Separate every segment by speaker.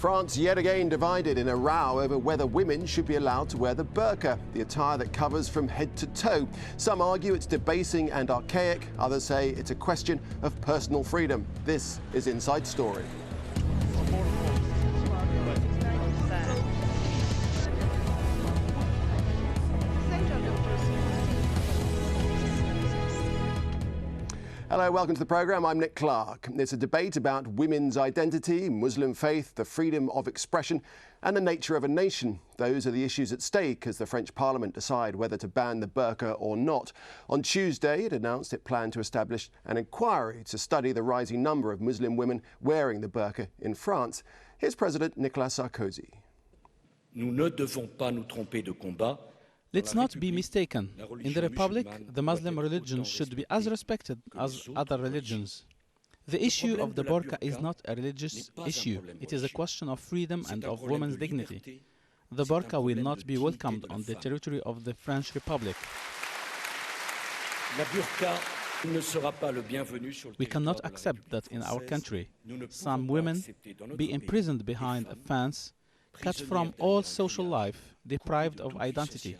Speaker 1: France yet again divided in a row over whether women should be allowed to wear the burqa, the attire that covers from head to toe. Some argue it's debasing and archaic. Others say it's a question of personal freedom. This is Inside Story. Hello, welcome to the programme. I'm Nick Clark. It's a debate about women's identity, Muslim faith, the freedom of expression and the nature of a nation. Those are the issues at stake as the French Parliament decide whether to ban the burqa or not. On Tuesday, it announced it planned to establish an inquiry to study the rising number of Muslim women wearing the burqa in France. Here's President Nicolas Sarkozy.
Speaker 2: Nous ne devons pas nous tromper de combat.
Speaker 3: Let's not be mistaken. In the Republic, the Muslim religion should be as respected as other religions. The issue of the burqa is not a religious issue. It is a question of freedom and of women's dignity. The burqa will not be welcomed on the territory of the French Republic. We cannot accept that in our country, some women be imprisoned behind a fence, cut from all social life, deprived of identity.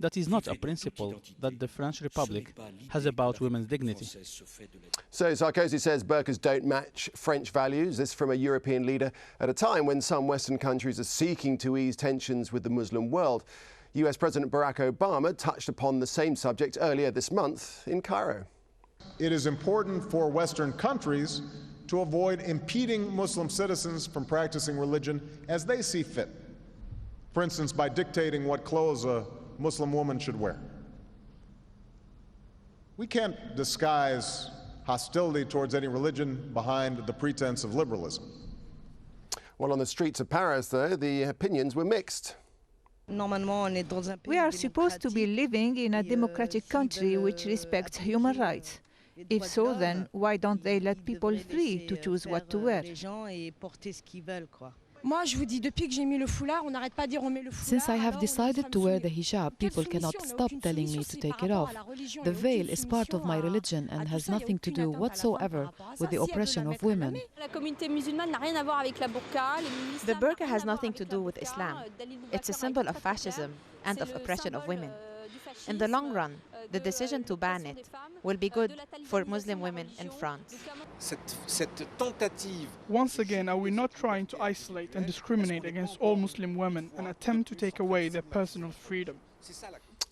Speaker 3: That is not a principle that the French Republic has about women's dignity.
Speaker 1: So Sarkozy says burqas don't match French values. This from a European leader at a time when some Western countries are seeking to ease tensions with the Muslim world. US President Barack Obama touched upon the same subject earlier this month in Cairo.
Speaker 4: It is important for Western countries to avoid impeding Muslim citizens from practicing religion as they see fit. For instance, by dictating what clothes a Muslim woman should wear. We can't disguise hostility towards any religion behind the pretense of liberalism.
Speaker 1: Well, on the streets of Paris, though, the opinions were mixed.
Speaker 5: We are supposed to be living in a democratic country which respects human rights. If so, then why don't they let people free to choose what to wear?
Speaker 6: Since I have decided to wear the hijab, people cannot stop telling me to take it off. The veil is part of my religion and has nothing to do whatsoever with the oppression of women.
Speaker 7: The burqa has nothing to do with Islam. It's a symbol of fascism and of oppression of women. In the long run, the decision to ban it will be good for Muslim women in France.
Speaker 8: Once again, are we not trying to isolate and discriminate against all Muslim women and attempt to take away their personal freedom?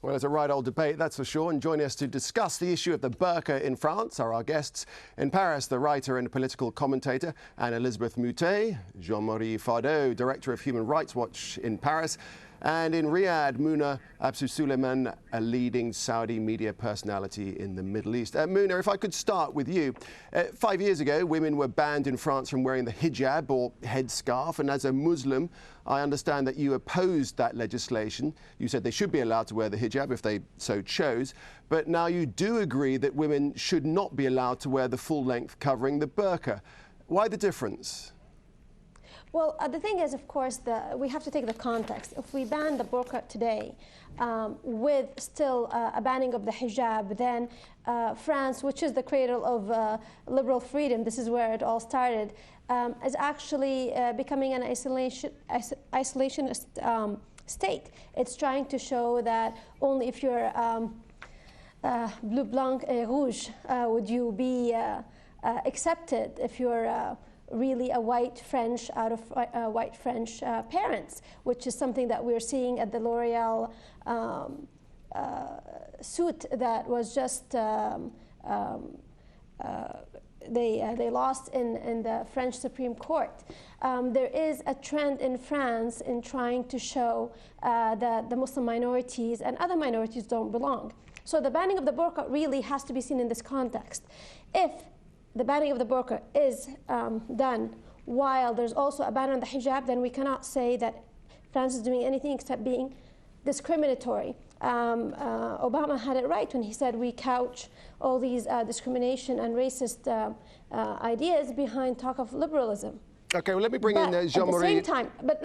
Speaker 1: Well, it's a right old debate, that's for sure. And joining us to discuss the issue of the burqa in France are our guests. In Paris, the writer and political commentator Anne-Elisabeth Moutet, Jean-Marie Fardeau, Director of Human Rights Watch in Paris, and in Riyadh, Muna Abdulsuleiman, a leading Saudi media personality in the Middle East. Muna, if I could start with you. 5 years ago, women were banned in France from wearing the hijab or headscarf, and as a Muslim, I understand that you opposed that legislation. You said they should be allowed to wear the hijab if they so chose, but now you do agree that women should not be allowed to wear the full-length covering, the burqa. Why the difference?
Speaker 9: Well, the thing is, of course, we have to take the context. If we ban the burqa today with still a banning of the hijab, then France, which is the cradle of liberal freedom, this is where it all started, is actually becoming an isolationist state. It's trying to show that only if you're bleu, blanc, et rouge would you be accepted if you're really a white French out of white French parents, which is something that we're seeing at the L'Oreal suit that was just they lost in the French Supreme Court. There is a trend in France in trying to show that the Muslim minorities and other minorities don't belong. So the banning of the burqa really has to be seen in this context. If the banning of the burqa is done while there's also a ban on the hijab, then we cannot say that France is doing anything except being discriminatory. Obama had it right when he said we couch all these discrimination and racist ideas behind talk of liberalism.
Speaker 1: Okay, well, let me bring in Jean-Marie.
Speaker 9: At the same time, but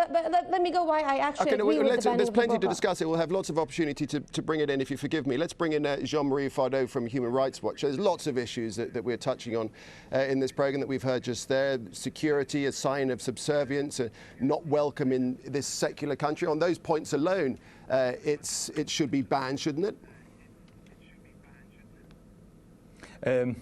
Speaker 9: let me go why I actually agree with the banning
Speaker 1: there's
Speaker 9: of the
Speaker 1: plenty to
Speaker 9: burqa.
Speaker 1: discuss. We'll have lots of opportunity to bring it in, if you forgive me. Let's bring in Jean-Marie Fardot from Human Rights Watch. There's lots of issues that we're touching on in this programme that we've heard just there. Security, a sign of subservience, not welcome in this secular country. On those points alone, it should be banned, shouldn't it?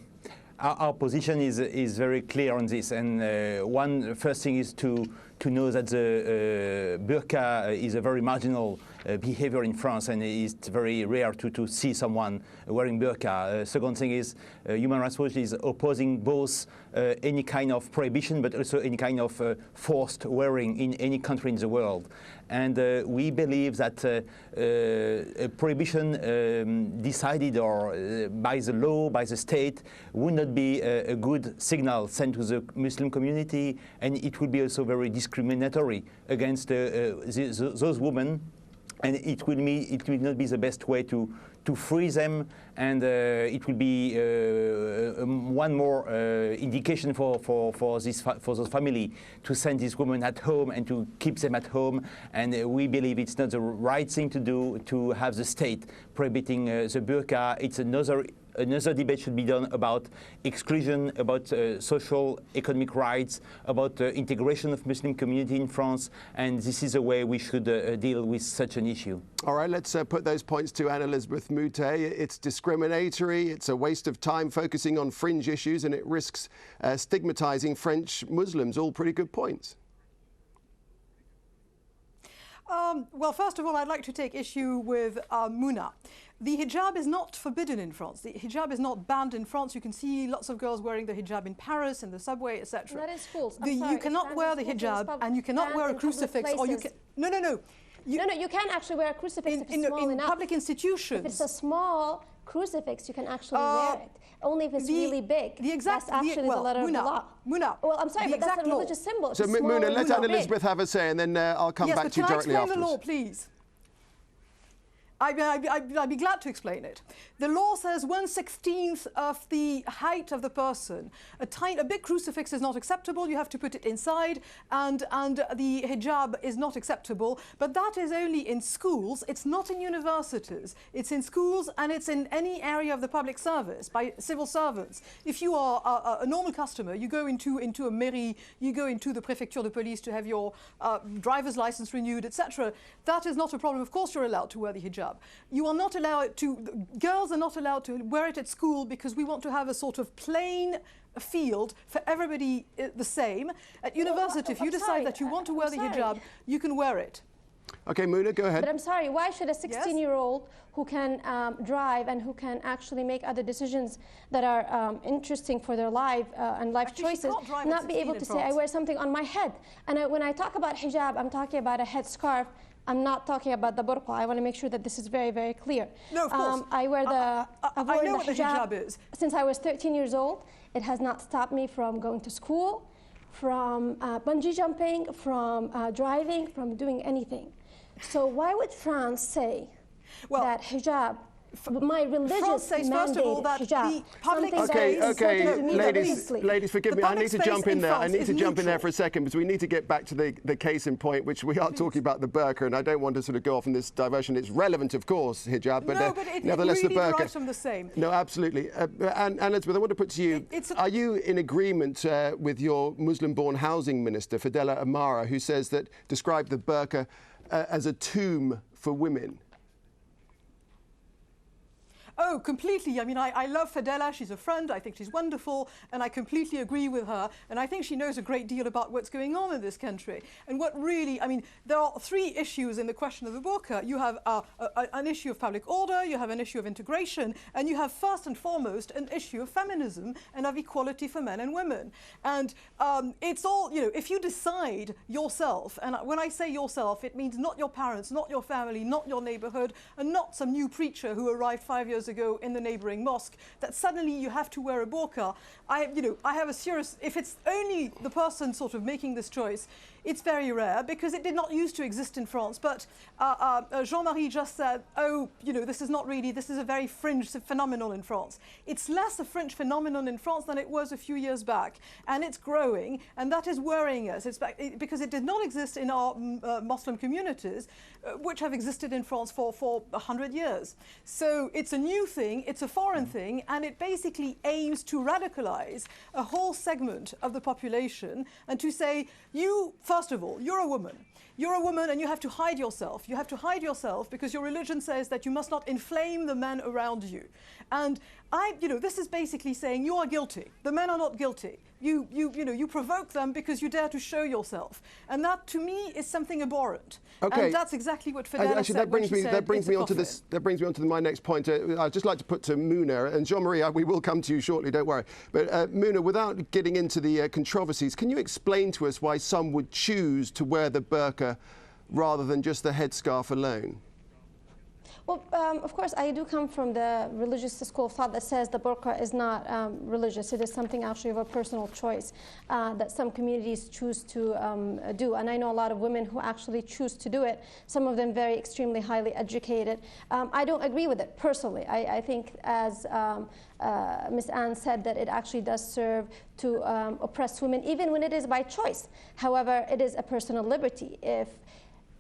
Speaker 10: Our position is very clear on this, and one first thing is to know that the burqa is a very marginal behavior in France, and it's very rare to see someone wearing burqa. Second thing is Human Rights Watch is opposing both any kind of prohibition but also any kind of forced wearing in any country in the world. And we believe that a prohibition decided or by the law, by the state, would not be a good signal sent to the Muslim community, and it would be also very discriminatory against those women, and it will not be the best way to free them, and it will be one more indication for those family to send these women at home and to keep them at home. And we believe it's not the right thing to do to have the state prohibiting the burqa. It's another debate should be done about exclusion, about social, economic rights, about integration of Muslim community in France, and this is a way we should deal with such an issue.
Speaker 1: All right, let's put those points to Anne-Elisabeth Moutet. It's discriminatory, it's a waste of time focusing on fringe issues, and it risks stigmatizing French Muslims. All pretty good points.
Speaker 11: Well, first of all, I'd like to take issue with Mouna. The hijab is not forbidden in France. The hijab is not banned in France. You can see lots of girls wearing the hijab in Paris, in the subway, etc.
Speaker 9: That is schools.
Speaker 11: You cannot wear the hijab, and you cannot wear a crucifix, or you can. No.
Speaker 9: You can actually wear a crucifix if it's small enough.
Speaker 11: In public institutions.
Speaker 9: If it's a small crucifix, you can actually wear it. Only if it's really big. That's actually the letter of the law.
Speaker 11: Mouna.
Speaker 9: Well, I'm sorry, but that's a religious symbol.
Speaker 1: So, Mouna, let Anne-Elisabeth have a say, and then I'll come back to you directly afterwards.
Speaker 11: Yes, but can I explain the law, please? I'd be glad to explain it. The law says 1/16 of the height of the person. A big crucifix is not acceptable. You have to put it inside, and the hijab is not acceptable. But that is only in schools. It's not in universities. It's in schools, and it's in any area of the public service by civil servants. If you are a normal customer, you go into a mairie, you go into the préfecture de police to have your driver's license renewed, etc. That is not a problem. Of course, you're allowed to wear the hijab. You are not allowed to, girls are not allowed to wear it at school because we want to have a sort of plain field for everybody the same. At university, if you decide that you want to wear the hijab, you can wear it.
Speaker 1: Okay, Mouna, go ahead.
Speaker 9: But I'm sorry, why should a 16-year-old who can drive and who can actually make other decisions that are interesting for their life and life choices not be able to say, I wear something on my head? And when I talk about hijab, I'm talking about a headscarf. I'm not talking about the burqa. I want to make sure that this is very, very clear.
Speaker 11: No, of course.
Speaker 9: I wear
Speaker 11: I know what the hijab is.
Speaker 9: Since I was 13 years old. It has not stopped me from going to school, from bungee jumping, from driving, from doing anything. So why would France say that hijab, my religious mandate hijab,
Speaker 1: ladies, forgive me. I need to jump in there. I need to jump in there for a second because we need to get back to the case in point, which we are talking about the burqa, and I don't want to sort of go off on this diversion. It's relevant, of course, hijab, but nevertheless,
Speaker 11: really
Speaker 1: the burqa.
Speaker 11: derives from the same.
Speaker 1: No, absolutely. And Elizabeth, I want to put to you: are you in agreement with your Muslim-born housing minister, Fadela Amara, who says that described the burqa as a tomb for women?
Speaker 11: Oh, completely. I mean, I love Fadela. She's a friend. I think she's wonderful. And I completely agree with her. And I think she knows a great deal about what's going on in this country. And what really, I mean, there are three issues in the question of the burqa. You have an issue of public order, you have an issue of integration, and you have first and foremost an issue of feminism and of equality for men and women. And it's all, you know, if you decide yourself, and when I say yourself, it means not your parents, not your family, not your neighborhood, and not some new preacher who arrived 5 years ago in the neighboring mosque, that suddenly you have to wear a burqa. I have a serious, if it's only the person sort of making this choice, it's very rare because it did not used to exist in France. But Jean-Marie just said, oh, this is not really, this is a very fringe phenomenon in France. It's less a fringe phenomenon in France than it was a few years back. And it's growing, and that is worrying us. It's because it did not exist in our Muslim communities, which have existed in France for 100 years. So it's a new thing, it's a foreign thing, and it basically aims to radicalize a whole segment of the population and to say, first of all, you're a woman. You're a woman and you have to hide yourself. You have to hide yourself because your religion says that you must not inflame the men around you. And this is basically saying you are guilty. The men are not guilty. You provoke them because you dare to show yourself. And that, to me, is something abhorrent.
Speaker 1: Okay.
Speaker 11: And that's exactly what Fidela said.
Speaker 1: That brings me on to my next point. I'd just like to put to Muna, and Jean-Marie, we will come to you shortly, don't worry. But Muna, without getting into the controversies, can you explain to us why some would choose to wear the burqa rather than just the headscarf alone?
Speaker 9: Well, of course, I do come from the religious school of thought that says the burqa is not religious. It is something actually of a personal choice that some communities choose to do. And I know a lot of women who actually choose to do it, some of them very extremely highly educated. I don't agree with it personally. I think, as Ms. Anne said, that it actually does serve to oppress women, even when it is by choice. However, it is a personal liberty. If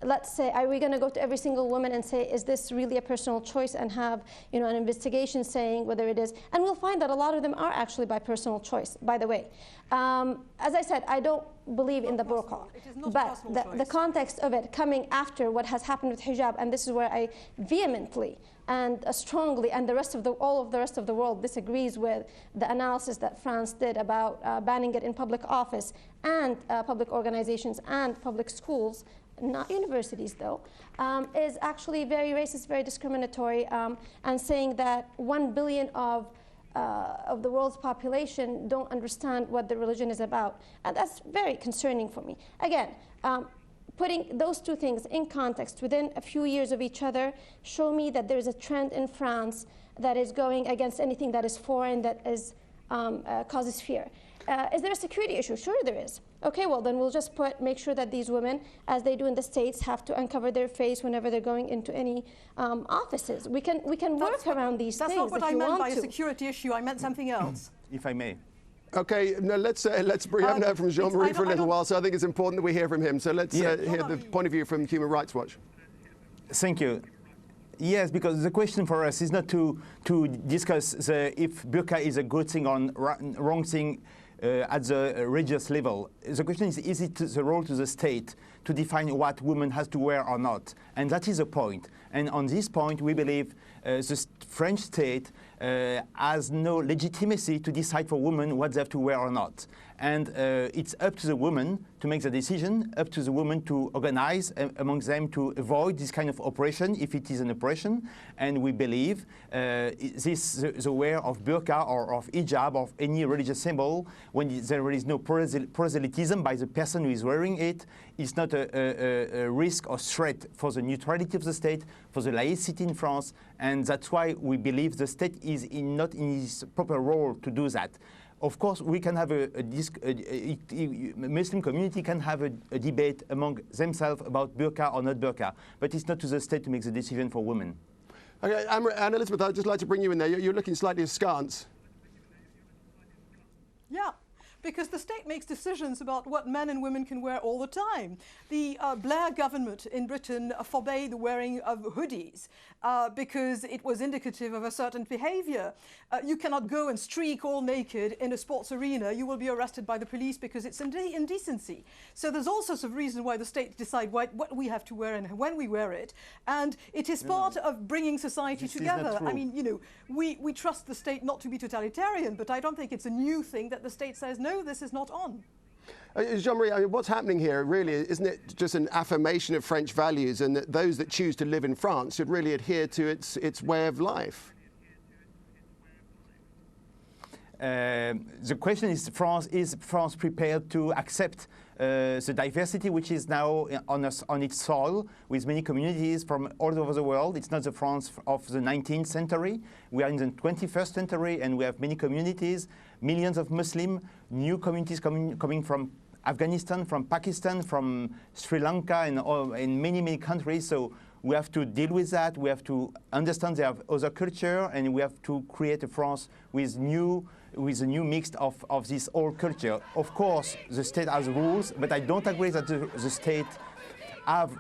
Speaker 9: let's say, are we going to go to every single woman and say, is this really a personal choice, and have an investigation saying whether it is? And we'll find that a lot of them are actually by personal choice, by the way. As I said, I don't believe in the burqa. But the context of it coming after what has happened with hijab, and this is where I vehemently and strongly, and all of the rest of the world disagrees with the analysis that France did about banning it in public office and public organizations and public schools, not universities though, is actually very racist, very discriminatory, and saying that 1 billion of the world's population don't understand what the religion is about. And that's very concerning for me. Again, putting those two things in context within a few years of each other show me that there's a trend in France that is going against anything that is foreign, that is causes fear. Is there a security issue? Sure there is. Okay, well then we'll just make sure that these women, as they do in the States, have to uncover their face whenever they're going into any offices. We can work around these things.
Speaker 11: That's not what I meant by a security issue. I meant something else.
Speaker 10: If I may.
Speaker 1: Okay, no, let's we haven't heard from Jean-Marie for a little while, so I think it's important that we hear from him. So let's hear the point of view from Human Rights Watch.
Speaker 10: Thank you. Yes, because the question for us is not to discuss if burqa is a good thing or wrong thing at the religious level. The question is it the role to the state to define what women has to wear or not? And that is the point. And on this point, we believe the French state has no legitimacy to decide for women what they have to wear or not. And it's up to the woman to make the decision, up to the woman to organize among them to avoid this kind of oppression, if it is an oppression. And we believe the wear of burqa or of hijab or of any religious symbol, when there is no proselytism by the person who is wearing it, is not a risk or threat for the neutrality of the state, for the laicity in France. And that's why we believe the state is not in its proper role to do that. Of course, we can have Muslim community can have a debate among themselves about burqa or not burqa, but it's not to the state to make the decision for women.
Speaker 1: Okay, Anne Elizabeth, I'd just like to bring you in there. You're looking slightly askance.
Speaker 11: Yeah. Because the state makes decisions about what men and women can wear all the time. The Blair government in Britain forbade the wearing of hoodies because it was indicative of a certain behavior. You cannot go and streak all naked in a sports arena. You will be arrested by the police because it's indecency. So there's all sorts of reasons why the state decide what we have to wear and when we wear it. And it is part of bringing society together. I mean, we trust the state not to be totalitarian, but I don't think it's a new thing that the state says, no, this is not on.
Speaker 1: Jean-Marie, I mean, what's happening here, really, isn't it just an affirmation of French values, and that those that choose to live in France should really adhere to its way of life?
Speaker 10: The question is France prepared to accept the diversity which is now on its soil, with many communities from all over the world. It's not the France of the 19th century. We are in the 21st century, and we have many communities, millions of Muslims, new communities coming from Afghanistan, from Pakistan, from Sri Lanka, and in many, many countries. So we have to deal with that. We have to understand they have other culture, and we have to create a France with a new mix of this old culture. Of course, the state has rules, but I don't agree that the state have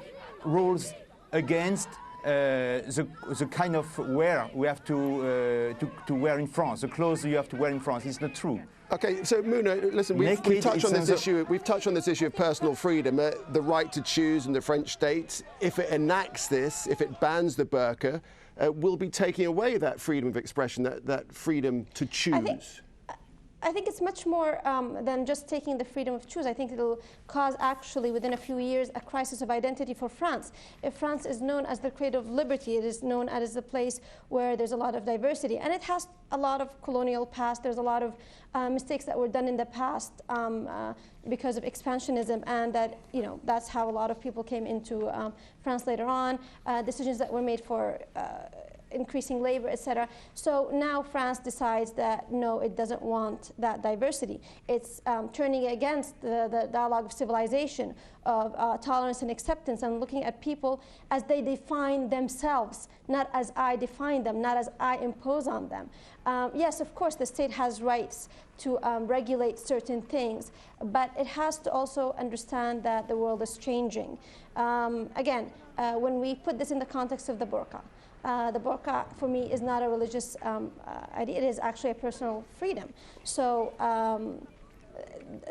Speaker 10: rules against the kind of wear we have to wear in France. The clothes you have to wear in France. It's not true.
Speaker 1: Okay, so Mouna, listen, we've touched on this issue. We've touched on this issue of personal freedom, the right to choose in the French state. If it enacts this, if it bans the burqa, will be taking away that freedom of expression, that freedom to choose.
Speaker 9: I think it's much more than just taking the freedom of choose. I think it'll cause, actually, within a few years, a crisis of identity for France. If France is known as the cradle of liberty, it is known as a place where there's a lot of diversity. And it has a lot of colonial past. There's a lot of mistakes that were done in the past because of expansionism, and that, you know, that's how a lot of people came into France later on. Decisions that were made for increasing labor, etc. So now France decides that no, it doesn't want that diversity. It's turning against the dialogue of civilization, of tolerance and acceptance, and looking at people as they define themselves, not as I define them, not as I impose on them. Yes, of course, the state has rights to regulate certain things, but it has to also understand that the world is changing. Again, when we put this in the context of the burqa for me is not a religious idea. It is actually a personal freedom. So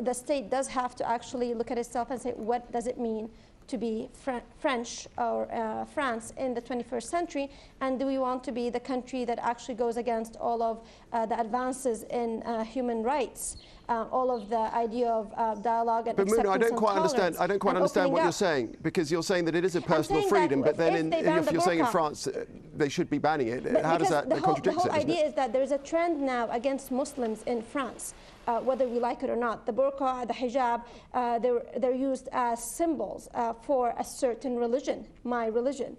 Speaker 9: the state does have to actually look at itself and say, what does it mean to be French or France in the 21st century? And do we want to be the country that actually goes against all of the advances in human rights? All of the idea of dialogue and acceptance.
Speaker 1: But Mouna, I don't quite understand what you're saying, because you're saying that it is a personal freedom, but then if you're saying in France they should be banning it, how does that contradict it?
Speaker 9: The whole idea is that there's a trend now against Muslims in France, whether we like it or not. The burqa, the hijab, they're used as symbols for a certain religion, my religion.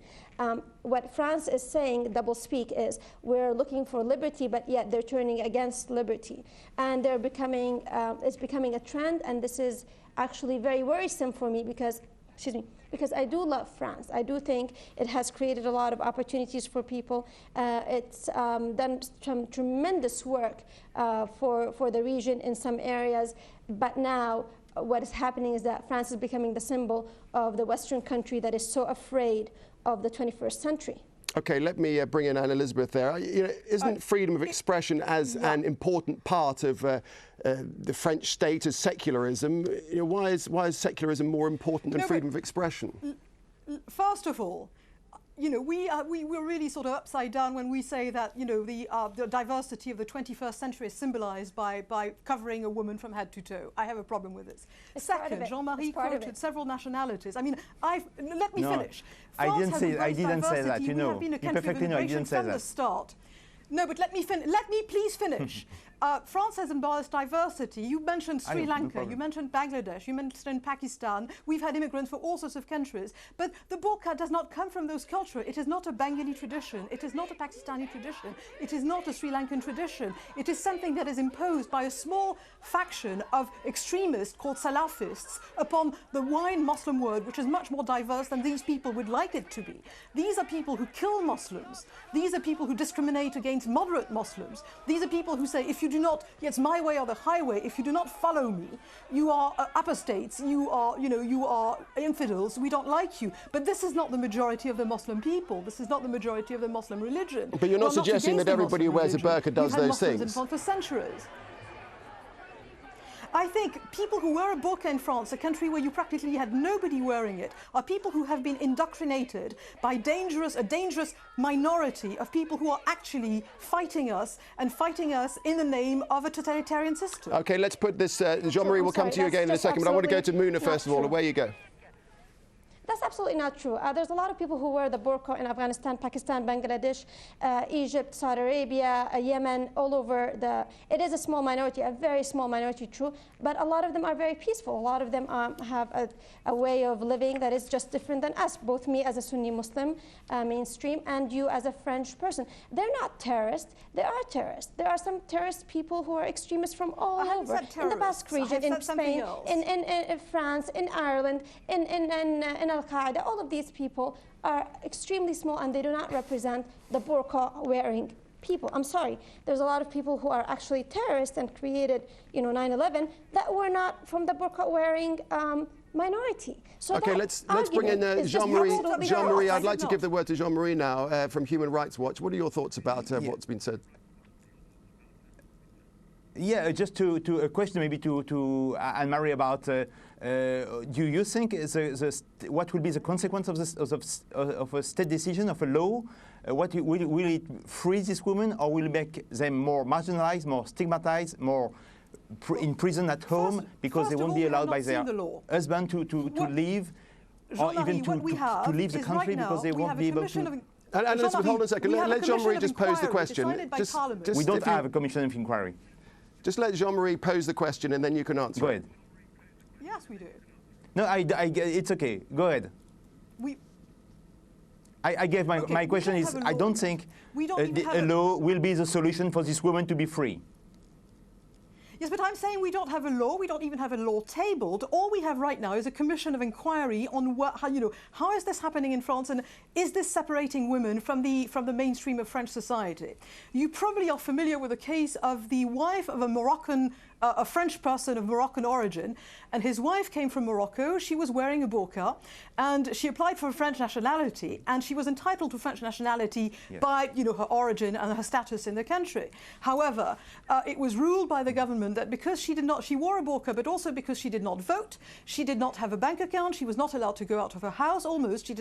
Speaker 9: What France is saying, doublespeak, is we're looking for liberty, but yet they're turning against liberty. And they're becoming, it's becoming a trend, and this is actually very worrisome for me because, because I do love France. I do think it has created a lot of opportunities for people. It's done some tremendous work for the region in some areas, but now what is happening is that France is becoming the symbol of the Western country that is so afraid of the 21st century.
Speaker 1: Okay, let me bring in Anne-Elisabeth there. You know, isn't freedom of expression as an important part of the French state as secularism? You know, why is secularism more important than freedom of expression?
Speaker 11: First of all, you know, we're really sort of upside down when we say that, you know, the diversity of the 21st century is symbolized by covering a woman from head to toe. I have a problem with this. Second, Jean-Marie quoted several nationalities. I mean, let me finish.
Speaker 10: I didn't say that, you know. You perfectly know I didn't say that.
Speaker 11: From the start. No, but let me please finish. France has embraced diversity. You mentioned Sri Lanka, you mentioned Bangladesh, you mentioned Pakistan. We've had immigrants for all sorts of countries. But the burqa does not come from those cultures. It is not a Bengali tradition. It is not a Pakistani tradition. It is not a Sri Lankan tradition. It is something that is imposed by a small faction of extremists called Salafists upon the wide Muslim world, which is much more diverse than these people would like it to be. These are people who kill Muslims. These are people who discriminate against moderate Muslims. These are people who say, if you do not, it's my way or the highway, if you do not follow me, you are apostates, you are infidels, we don't like you. But this is not the majority of the Muslim people. This is not the majority of the Muslim religion.
Speaker 1: But you're not suggesting that everybody who wears a burqa does those things.
Speaker 11: For centuries. I think people who wear a burqa in France, a country where you practically had nobody wearing it, are people who have been indoctrinated by a dangerous minority of people who are actually fighting us in the name of a totalitarian system.
Speaker 1: Okay, let's put this, Jean-Marie, we'll come to you again in a second, but I want to go to Mouna first of all, and where you go.
Speaker 9: That's absolutely not true. There's a lot of people who wear the burqa in Afghanistan, Pakistan, Bangladesh, Egypt, Saudi Arabia, Yemen, all over it is a small minority, a very small minority, true, but a lot of them are very peaceful. A lot of them have a way of living that is just different than us, both me as a Sunni Muslim mainstream and you as a French person. They're not terrorists. They are terrorists. There are some terrorist people who are extremists from all over. In the Basque region, in Spain, in France, in Ireland, in Al-Qaeda, all of these people are extremely small and they do not represent the burqa wearing people. I'm sorry, there's a lot of people who are actually terrorists and created, 9/11 that were not from the burqa wearing minority. So
Speaker 1: okay, let's bring in Jean-Marie. Jean-Marie, I'd like to give the word to Jean-Marie now from Human Rights Watch. What are your thoughts about what's been said?
Speaker 10: Yeah, just to a question maybe to Anne-Marie about do you think what will be the consequence of a state decision, of a law? Will it free this woman, or will it make them more marginalized, more stigmatized, more in prison at home because they won't be allowed by their husband to leave, or even to leave the country because they won't be able to?
Speaker 1: And Elizabeth, hold on a second. Let Jean-Marie just pose the question.
Speaker 10: We don't have a commission of inquiry.
Speaker 1: Just let Jean-Marie pose the question and then you can answer.
Speaker 10: Go ahead.
Speaker 11: Yes, we do.
Speaker 10: No, it's okay. Go ahead. I gave my question is, I don't think a law will be the solution for this woman to be free.
Speaker 11: Yes, but I'm saying we don't have a law. We don't even have a law tabled. All we have right now is a commission of inquiry on how is this happening in France, and is this separating women from the mainstream of French society? You probably are familiar with the case of the wife of a French person of Moroccan origin, and his wife came from Morocco. She was wearing a burqa, and she applied for French nationality, and she was entitled to French nationality by her origin and her status in the country. However, it was ruled by the government that because she wore a burqa, but also because she did not vote, she did not have a bank account, she was not allowed to go out of her house. Almost, she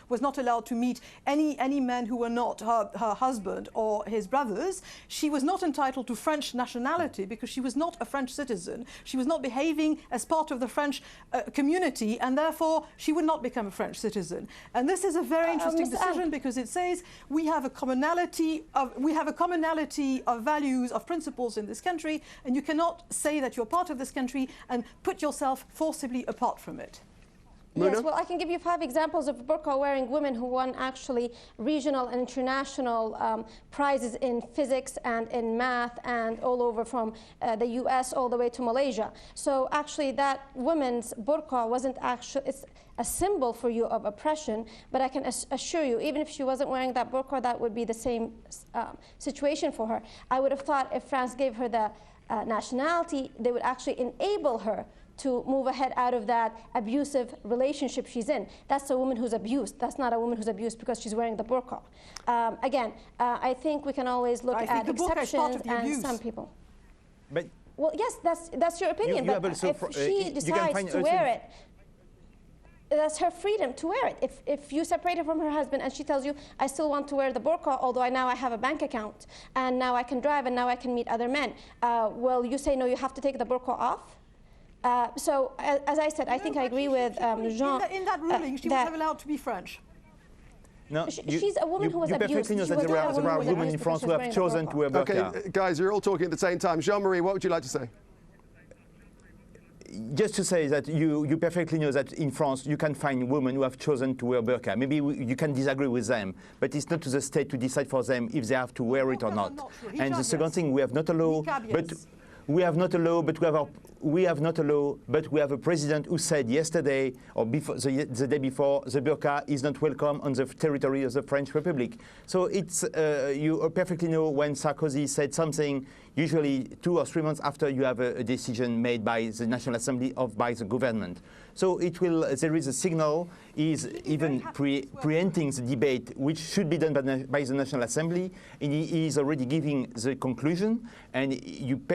Speaker 11: was not allowed to meet any men who were not her husband or his brothers. She was not entitled to French nationality because she was not a French citizen. She was not behaving as part of the French community, and therefore she would not become a French citizen. And this is a very interesting decision because it says we have a commonality of values, of principles in this country, and you cannot say that you're part of this country and put yourself forcibly apart from it.
Speaker 9: Yes, well, I can give you 5 examples of burqa-wearing women who won actually regional and international prizes in physics and in math and all over from the US all the way to Malaysia. So actually that woman's burqa wasn't actually, it's a symbol for you of oppression, but I can assure you, even if she wasn't wearing that burqa, that would be the same situation for her. I would have thought if France gave her the nationality, they would actually enable her to move ahead out of that abusive relationship she's in. That's a woman who's abused. That's not a woman who's abused because she's wearing the burqa. Again, I think we can always look at exceptions and some people.
Speaker 10: But
Speaker 9: well, yes, that's your opinion. But if she decides to wear it, that's her freedom to wear it. If you separate her from her husband and she tells you, I still want to wear the burqa, although now I have a bank account, and now I can drive, and now I can meet other men, well, you say, no, you have to take the burqa off? So, as I said, I think I agree with Jean.
Speaker 11: In that ruling, she was never allowed to be French.
Speaker 10: No,
Speaker 9: she's a woman who was abused.
Speaker 10: You perfectly know that there are women in France who have chosen to wear burqa.
Speaker 1: Okay, guys, you're all talking at the same time. Jean-Marie, what would you like to say?
Speaker 10: Just to say that you perfectly know that in France you can find women who have chosen to wear burqa. Maybe you can disagree with them, but it's not to the state to decide for them if they have to wear it or not. And the second thing, we have not a law, but we have not a law, but we have a president who said yesterday or before the day before, the burqa is not welcome on the territory of the French Republic. So it's you perfectly know when Sarkozy said something, usually 2 or 3 months after you have a decision made by the National Assembly or by the government. So it will. There is a signal. Is even preempting the debate, which should be done by the National Assembly, and he is already giving the conclusion. And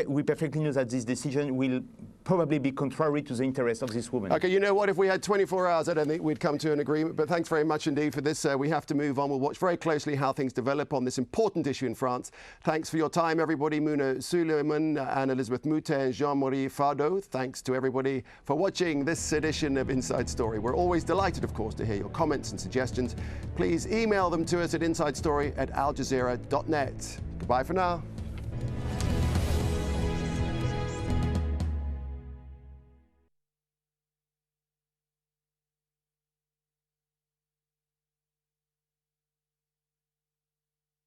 Speaker 10: we perfectly know that this decision will probably be contrary to the interests of this woman.
Speaker 1: OK, you know what? If we had 24 hours, I don't think we'd come to an agreement. But thanks very much indeed for this. We have to move on. We'll watch very closely how things develop on this important issue in France. Thanks for your time, everybody. Muna Suleiman, Anne-Elisabeth Moutet and Jean-Marie Fardot. Thanks to everybody for watching this edition of Inside Story. We're always delighted, of course, to hear your comments and suggestions. Please email them to us at insidestory@aljazeera.net. Goodbye for now.